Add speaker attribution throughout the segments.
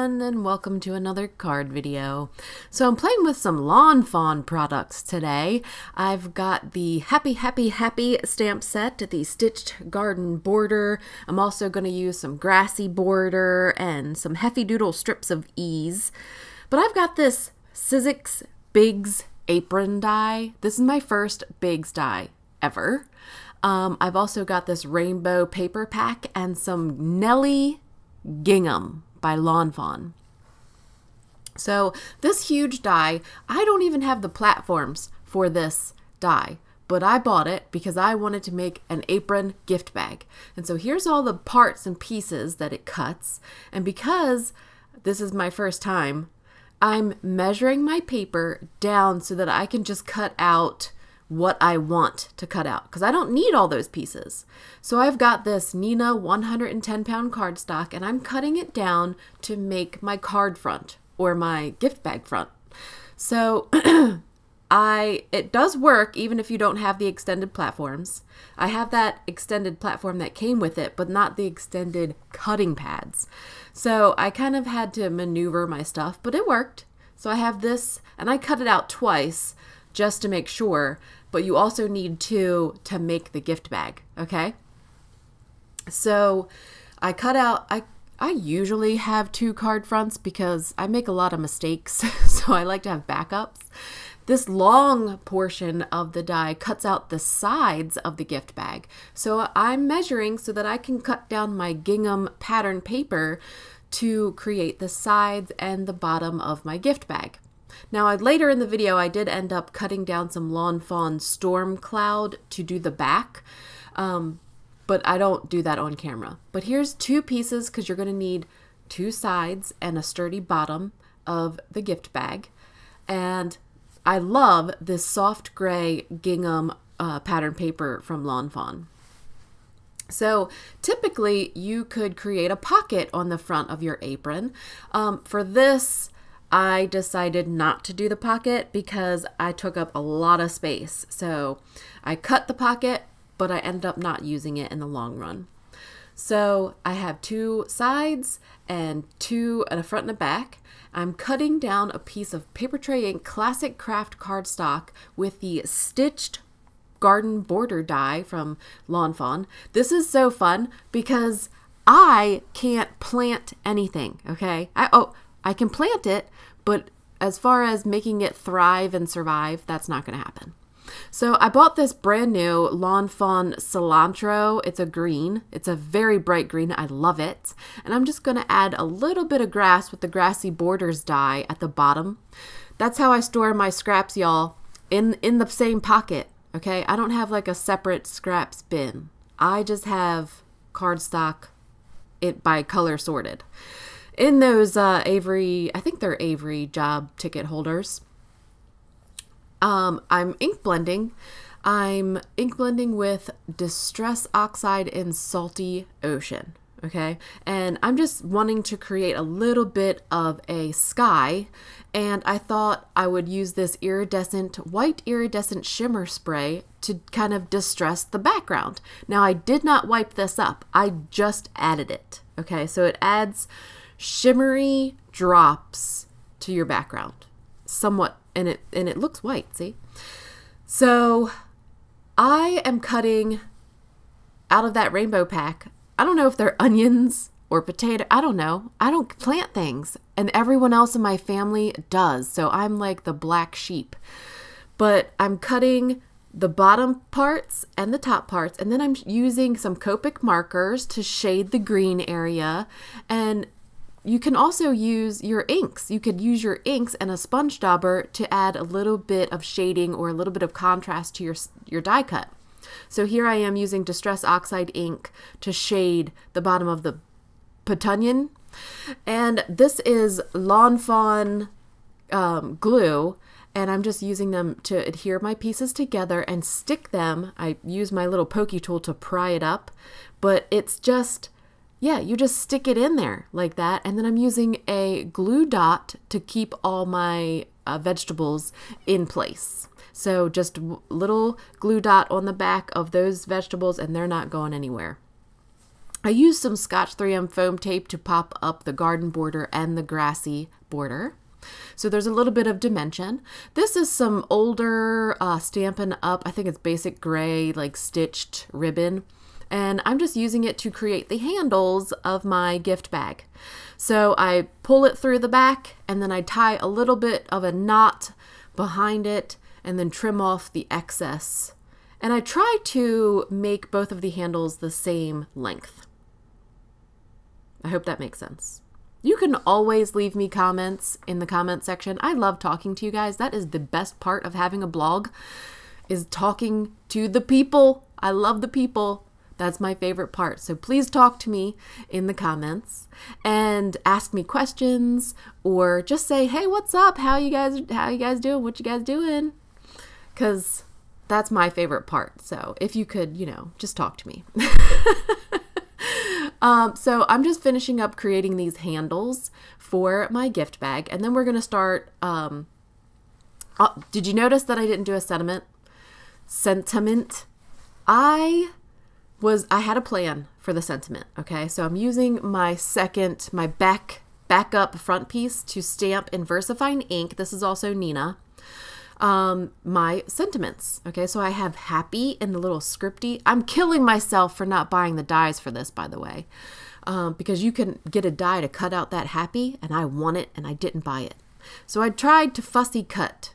Speaker 1: everyone, and welcome to another card video. So I'm playing with some Lawn Fawn products today. I've got the Happy stamp set, the stitched garden border. I'm also going to use some Grassy border and some Heffy Doodle strips of ease. But I've got this Sizzix Bigz apron die. This is my first Bigz die ever. I've also got this rainbow paper pack and some Nellie Gingham by Lawn Fawn. So this huge die, I don't even have the platforms for this die, but I bought it because I wanted to make an apron gift bag. And so here's all the parts and pieces that it cuts. And because this is my first time, I'm measuring my paper down so that I can just cut out what I want to cut out, because I don't need all those pieces. So I've got this Neenah 110-pound cardstock, and I'm cutting it down to make my card front or my gift bag front. So it does work even if you don't have the extended platforms. I have that extended platform that came with it, but not the extended cutting pads. So I kind of had to maneuver my stuff, but it worked. So I have this, and I cut it out twice just to make sure, but you also need two to make the gift bag, okay? So I cut out, I usually have two card fronts because I make a lot of mistakes, so I like to have backups. This long portion of the die cuts out the sides of the gift bag. So I'm measuring so that I can cut down my gingham pattern paper to create the sides and the bottom of my gift bag. Now, later in the video, I did end up cutting down some Lawn Fawn Storm Cloud to do the back, but I don't do that on camera. But here's two pieces because you're going to need two sides and a sturdy bottom of the gift bag. And I love this soft gray gingham pattern paper from Lawn Fawn. So typically, you could create a pocket on the front of your apron. For this, I decided not to do the pocket because I took up a lot of space. So I cut the pocket, but I ended up not using it in the long run. So I have two sides and a front and a back. I'm cutting down a piece of Paper Tray Ink Classic Craft cardstock with the stitched garden border die from Lawn Fawn. This is so fun because I can't plant anything, okay? I can plant it, but as far as making it thrive and survive, that's not going to happen. So I bought this brand new Lawn Fawn Cilantro. It's a green. It's a very bright green. I love it. And I'm just going to add a little bit of grass with the Grassy borders die at the bottom. That's how I store my scraps, y'all, in the same pocket, okay? I don't have like a separate scraps bin. I just have cardstock by color sorted. In those Avery, I think they're Avery job ticket holders. I'm ink blending. I'm ink blending with Distress Oxide in Salty Ocean, okay? And I'm just wanting to create a little bit of a sky, and I thought I would use this white iridescent shimmer spray to kind of distress the background. Now, I did not wipe this up. I just added it, okay? So it adds shimmery drops to your background somewhat, and it looks white, see? So I am cutting out of that rainbow pack. I don't know if they're onions or potato. I don't know. I don't plant things, and everyone else in my family does. So I'm like the black sheep. But I'm cutting the bottom parts and the top parts, and then I'm using some Copic markers to shade the green area. And you can also use your inks. You could use your inks and a sponge dauber to add a little bit of shading or a little bit of contrast to your die cut. So here I am using Distress Oxide ink to shade the bottom of the petunia. And this is Lawn Fawn glue, and I'm just using them to adhere my pieces together and stick them. I use my little pokey tool to pry it up, but it's just, yeah, you just stick it in there like that. And then I'm using a glue dot to keep all my vegetables in place. So just little glue dot on the back of those vegetables, and they're not going anywhere. I used some Scotch 3M foam tape to pop up the garden border and the grassy border. So there's a little bit of dimension. This is some older Stampin' Up, I think it's basic gray, like stitched ribbon. And I'm just using it to create the handles of my gift bag. So I pull it through the back and then I tie a little bit of a knot behind it and then trim off the excess. And I try to make both of the handles the same length. I hope that makes sense. You can always leave me comments in the comment section. I love talking to you guys. That is the best part of having a blog, is talking to the people. I love the people. That's my favorite part. So please talk to me in the comments and ask me questions, or just say, hey, what's up? How you guys doing? What you guys doing? Because that's my favorite part. So if you could, you know, just talk to me. So I'm just finishing up creating these handles for my gift bag, and then we're going to start, did you notice that I didn't do a sentiment? I had a plan for the sentiment. Okay. So I'm using my backup front piece to stamp in Versafine ink. This is also Neenah. My sentiments. Okay, so I have happy in the little scripty. I'm killing myself for not buying the dies for this, by the way, because you can get a die to cut out that happy, and I want it and I didn't buy it. So I tried to fussy cut,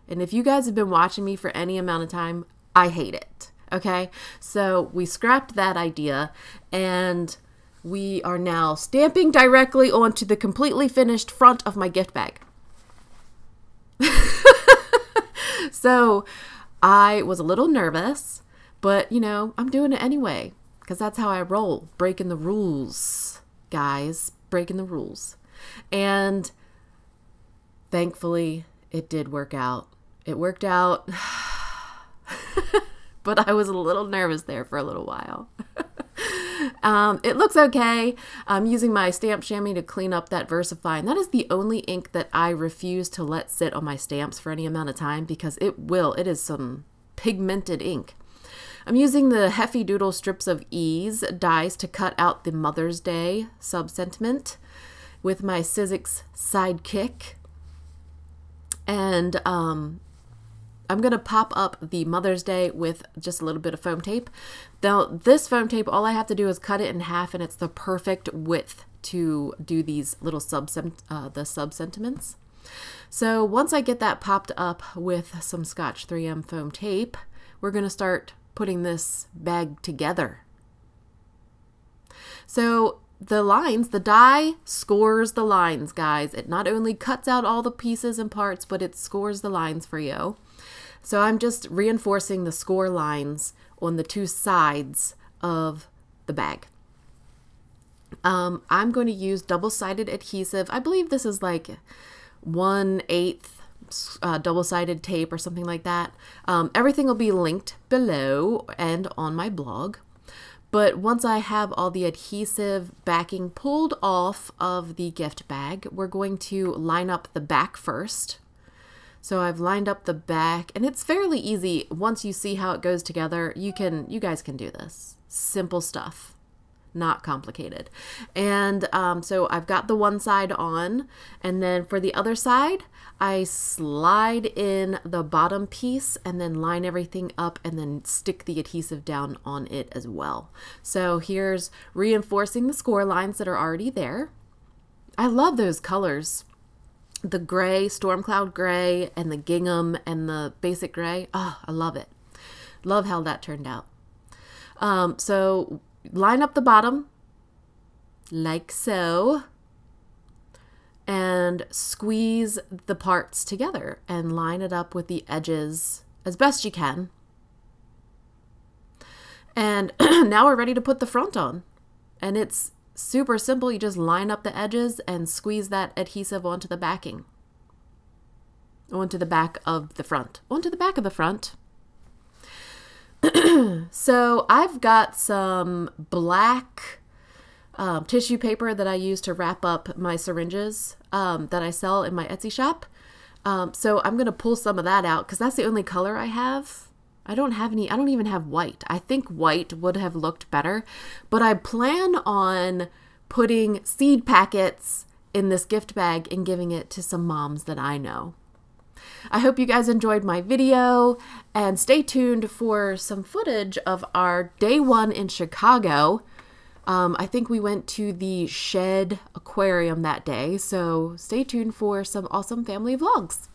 Speaker 1: and if you guys have been watching me for any amount of time, I hate it. Okay, so we scrapped that idea, and we are now stamping directly onto the completely finished front of my gift bag. So I was a little nervous, but you know, I'm doing it anyway, because that's how I roll. Breaking the rules, guys, breaking the rules. And thankfully it did work out. It worked out, but I was a little nervous there for a little while. It looks okay. I'm using my stamp chamois to clean up that Versafine. That is the only ink that I refuse to let sit on my stamps for any amount of time, because it is some pigmented ink. I'm using the Heffy Doodle Strips of Ease dies to cut out the Mother's Day sub-sentiment with my Sizzix Sidekick. And I'm going to pop up the Mother's Day with just a little bit of foam tape. Now, this foam tape, all I have to do is cut it in half, and it's the perfect width to do these little sub-sentiments. So once I get that popped up with some Scotch 3M foam tape, we're going to start putting this bag together. So the lines, the die scores the lines, guys. It not only cuts out all the pieces and parts, but it scores the lines for you. So I'm just reinforcing the score lines on the two sides of the bag. I'm going to use double-sided adhesive. I believe this is like 1/8 double-sided tape or something like that. Everything will be linked below and on my blog. But once I have all the adhesive backing pulled off of the gift bag, we're going to line up the back first. So I've lined up the back, and it's fairly easy. Once you see how it goes together, you guys can do this. Simple stuff, not complicated. And so I've got the one side on, and then for the other side, I slide in the bottom piece and then line everything up and then stick the adhesive down on it as well. So here's reinforcing the score lines that are already there. I love those colors. The gray, storm cloud gray, and the gingham and the basic gray. Oh, I love it. Love how that turned out. So line up the bottom like so, and squeeze the parts together and line it up with the edges as best you can. And now we're ready to put the front on. And it's super simple. You just line up the edges and squeeze that adhesive onto the backing. Onto the back of the front. Onto the back of the front. So I've got some black tissue paper that I use to wrap up my syringes that I sell in my Etsy shop. So I'm going to pull some of that out because that's the only color I have. I don't have any, I don't even have white. I think white would have looked better, but I plan on putting seed packets in this gift bag and giving it to some moms that I know. I hope you guys enjoyed my video, and stay tuned for some footage of our day 1 in Chicago. I think we went to the Shed Aquarium that day, so stay tuned for some awesome family vlogs.